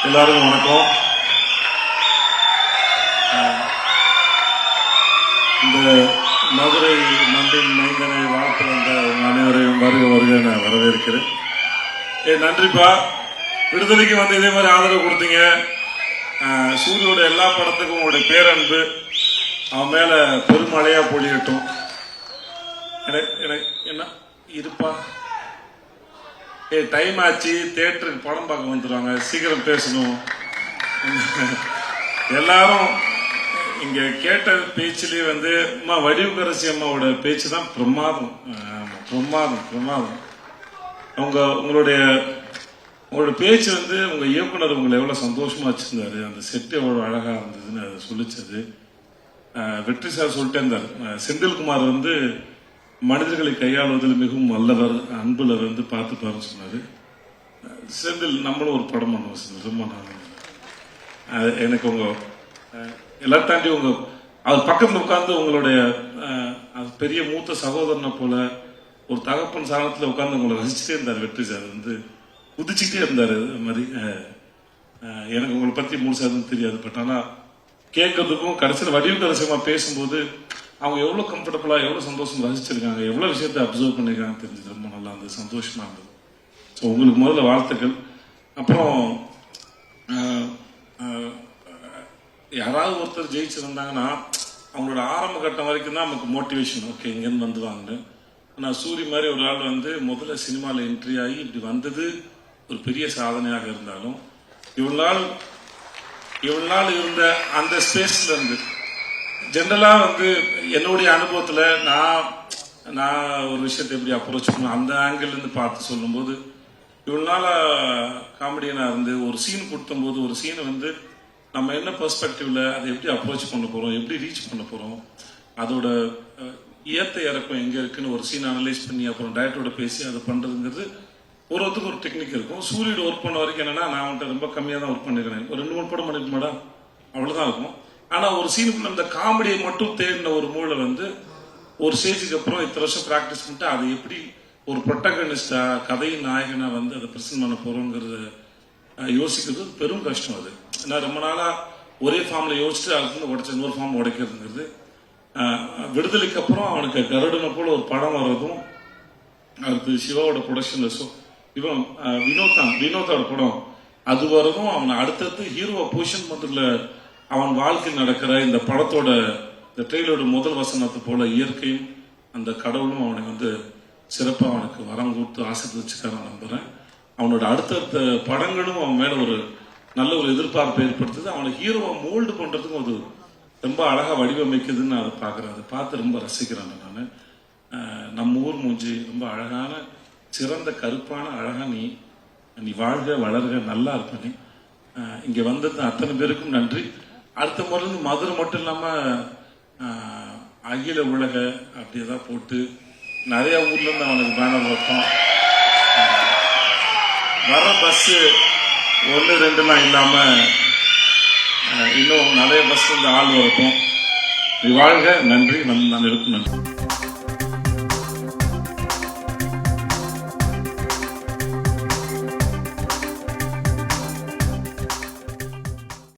எல்லாருக்கும் வணக்கம். இந்த மதுரை மண்ணின் மைந்தனை வாழ்த்து வந்த அனைவரையும் வருக வருக நான் வரவேற்கிறேன். நன்றிப்பா, விடுதலைக்கு வந்து இதே மாதிரி ஆதரவு கொடுத்தீங்க. சூரியோட எல்லா படத்துக்கும் உங்களுடைய பேரன்பு அவன் மேல பெருமழையா பொழியட்டும். என்ன இருப்பா, டைம் ஆச்சு, தியேட்டருக்கு படம் பார்க்க வந்துடுவாங்க, சீக்கிரம் பேசணும். எல்லாரும் இங்க கேட்ட பேச்சிலே வந்து அம்மா வடிவுக்கரசி அம்மாவோட பேச்சு தான் பிரமாதம் பிரமாதம் பிரமாதம். உங்களுடைய பேச்சு வந்து உங்க இயக்குனர் உங்களை எவ்வளவு சந்தோஷமா வச்சிருந்தாரு, அந்த செட் எவ்வளவு அழகா இருந்ததுன்னு அதை சொல்லிச்சது. வெற்றி சார் சொல்லிட்டே இருந்தார், செந்தில்குமார் வந்து மனிதர்களை கையாளுவதில் மிகவும் நல்லவர், அன்புல வந்து பார்த்துப்பாருன்னு சொன்னாரு. செந்தில் நம்மளும் ஒரு படம் பண்ணுவோம், ரொம்ப நாள் எனக்கு உங்க எல்லாரும் தாண்டி உங்க அது பக்கத்துல உட்கார்ந்து உங்களுடைய பெரிய மூத்த சகோதரனை போல ஒரு தகப்பன் சாணத்துல உட்கார்ந்து உங்களை ரசிச்சுட்டே இருந்தார். வெற்றி சார் வந்து குதிச்சுட்டே இருந்தாரு. அது மாதிரி எனக்கு உங்களை பத்தி முழுசா தெரியாது, பட் ஆனா கேட்கறதுக்கும் கடைசியில் வடிவக்கரசியமா பேசும்போது அவங்க எவ்வளவு கம்ஃபர்டபுளா எவ்வளவு சந்தோஷம் ரசிச்சிருக்காங்க, எவ்வளவு விஷயத்தை அப்சர்வ் பண்ணிருக்காங்க தெரிஞ்சது. ரொம்ப நல்லா இருந்தது, சந்தோஷமா இருந்தது. ஸோ உங்களுக்கு முதல்ல வாழ்த்துக்கள். அப்புறம் யாராவது ஒருத்தர் ஜெயிச்சிருந்தாங்கன்னா அவங்களோட ஆரம்ப கட்டம் வரைக்கும் தான் நமக்கு மோட்டிவேஷன், ஓகே இங்கேருந்து வந்துவாங்க. ஆனால் சூரி மாதிரி ஒரு ஆள் வந்து முதல்ல சினிமாவில் என்ட்ரி ஆகி இப்படி வந்தது ஒரு பெரிய சாதனையாக இருந்தாலும் இவ்வளவு நாள் இருந்த அந்த ஸ்பேஸ்ல இருந்து ஜென்ரலா வந்து என்னுடைய அனுபவத்துல நான் ஒரு விஷயத்தை எப்படி அப்ரோச் பண்ணுவேன் அந்த ஆங்கிள் இருந்து பார்த்து சொல்லும்போது, இவ்வளவு நாள காமெடியனா இருந்து ஒரு சீன் கொடுத்தும் போது ஒரு சீனை வந்து நம்ம என்ன பெர்ஸ்பெக்டிவ்ல அதை எப்படி அப்ரோச் பண்ண போறோம், எப்படி ரீச் பண்ண போறோம், அதோட ஏத்த இறக்கம் எங்க இருக்குன்னு ஒரு சீன் அனலைஸ் பண்ணி அப்புறம் டைரக்டரோட பேசி அதை பண்றதுங்கிறது ஒருத்தருக்கு ஒரு டெக்னிக் இருக்கும். சூரியோட ஒர்க் பண்ண வரைக்கும் என்னன்னா, நான் அவன்கிட்ட ரொம்ப கம்மியா தான் ஒர்க் பண்ணிருக்கேன், ஒரு 2-3 படம் பண்ணிருக்க மேடம், அவ்வளவுதான் இருக்கும். ஆனா ஒரு சீனுக்குள்ள அந்த காமெடியை மட்டும் தேடின ஒரு மூளை வந்து ஒரு ஸ்டேஜுக்கு அப்புறம் இத்தனை வருஷம் பிராக்டிஸ் பண்ணிட்டு அதை எப்படி ஒரு ப்ரொட்டகனிஸ்டா கதையின் நாயகனா வந்து அதை பிரசன்ட் பண்ண போறோங்கிறத யோசிக்கிறது பெரும் கஷ்டம். அது நான் ரொம்ப நாளா ஒரே ஃபார்ம்ல யோசிச்சுட்டு அதுக்கு உடைச்ச இன்னொரு ஃபார்ம் உடைக்கிறதுங்கிறது. விடுதலைக்கு அப்புறம் அவனுக்கு கருடனை போல ஒரு படம் வர்றதும், அடுத்து சிவாவோட ப்ரொடக்ஷன்ல இவன் வினோதோட படம் அது வர்றதும், அவனை அடுத்தடுத்து ஹீரோவை பொசிஷன் பண்றதுல அவன் வாழ்க்கை நடக்கிற இந்த படத்தோட இந்த ட்ரெயிலோட முதல் வசனத்தை போல இயற்கையும் அந்த கடவுளும் அவனை வந்து சிறப்பாக அவனுக்கு வரம் கொடுத்து ஆசீர்வதிச்சுக்க நான் நம்புறேன். அவனோட அடுத்தடுத்த படங்களும் அவன் மேல ஒரு நல்ல ஒரு எதிர்பார்ப்பை ஏற்படுத்துது. அவனை ஹீரோவை மோல்டு பண்றதுக்கும் அது ரொம்ப அழகா வடிவமைக்குதுன்னு நான் அதை பார்க்குறேன். அதை பார்த்து ரொம்ப ரசிக்கிறேன் நான். நம்ம ஊர் மூஞ்சி ரொம்ப அழகான சிறந்த கருப்பான அழகா நீ வாழ்க வளர்க நல்லா இருப்ப. நீ இங்க வந்தது அத்தனை பேருக்கும் நன்றி. அடுத்த முறை இருந்து மதுரை மட்டும் இல்லாம அகில உலக அப்படியேதான் போட்டு நிறைய ஊர்ல இருந்து அவனுக்கு பேனர் வைப்போம். வர பஸ் 1-2 இல்லாம இன்னும் நிறைய பஸ் வந்து ஆள் வரட்டும். வாழ்க, நன்றி, நான் இருக்கும் நன்றி.